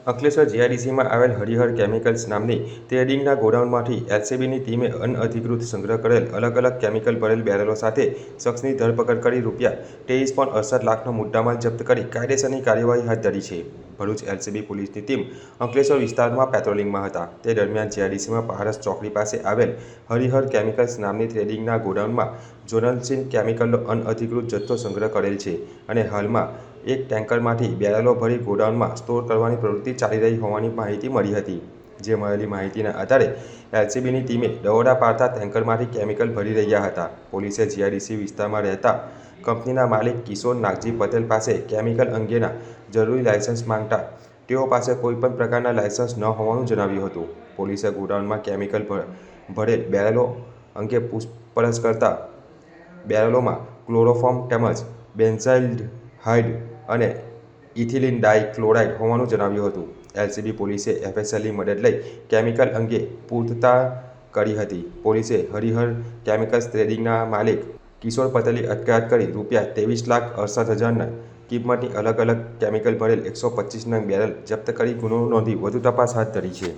અંકલેશ્વર જીઆઈડીસીમાં આવેલ હરિહર કેમિકલ્સ નામની ટ્રેડિંગના ગોડાઉનમાંથી એલસીબીની ટીમે અનઅધિકૃત સંગ્રહ કરેલ અલગ અલગ કેમિકલ ભરેલ બેરલો સાથે શખ્સની ધરપકડ કરી ₹23.68 લાખનો મુદ્દામાલ જપ્ત કરી કાયદેસરની કાર્યવાહી હાથ ધરી છે. ભરૂચ એલસીબી પોલીસની ટીમ અંકલેશ્વર વિસ્તારમાં પેટ્રોલિંગમાં હતા. તે દરમિયાન જીઆઈડીસીમાં પારસ ચોકડી પાસે આવેલ હરિહર કેમિકલ્સ નામની ટ્રેડિંગના ગોડાઉનમાં જોનલસીન કેમિકલનો અનઅધિકૃત જથ્થો સંગ્રહ કરેલ છે અને હાલમાં એક ટેન્કરમાંથી બેરલો ભરી ગોડાઉનમાં સ્ટોર કરવાની પ્રવૃત્તિ ચાલી રહી હોવાની માહિતી મળી હતી. જે મળેલી માહિતીના આધારે એલસીબીની ટીમે દરોડા પાડતા ટેન્કરમાંથી કેમિકલ ભરી રહ્યા હતા. પોલીસે જીઆઈડીસી વિસ્તારમાં રહેતા કંપનીના માલિક કિશોર નાગજી પટેલ પાસે કેમિકલ અંગેના જરૂરી લાયસન્સ માંગતા તેઓ પાસે કોઈપણ પ્રકારના લાયસન્સ ન હોવાનું જણાવ્યું હતું. પોલીસે ગોડાઉનમાં કેમિકલ ભરેલ બેરલો અંગે પૂછપરછ કરતા બેરલોમાં ક્લોરોફોર્મ તેમજ બેન્ઝાઇલ્ડિહાઇડ અને ઇથિલિન ડાઇક્લોરાઇડ હોવાનું જણાવ્યું હતું. એલસીબી પોલીસે એફએસએલની મદદ લઈ કેમિકલ અંગે પૂછતાછ કરી હતી. પોલીસે હરિહર કેમિકલ્સ ટ્રેડિંગના માલિક કિશોર પટેલની અટકાયત કરી ₹23,68,000 કિંમતની અલગ અલગ કેમિકલ ભરેલ 125 નંગ બેરલ જપ્ત કરી ગુનો નોંધી વધુ તપાસ હાથ ધરી છે.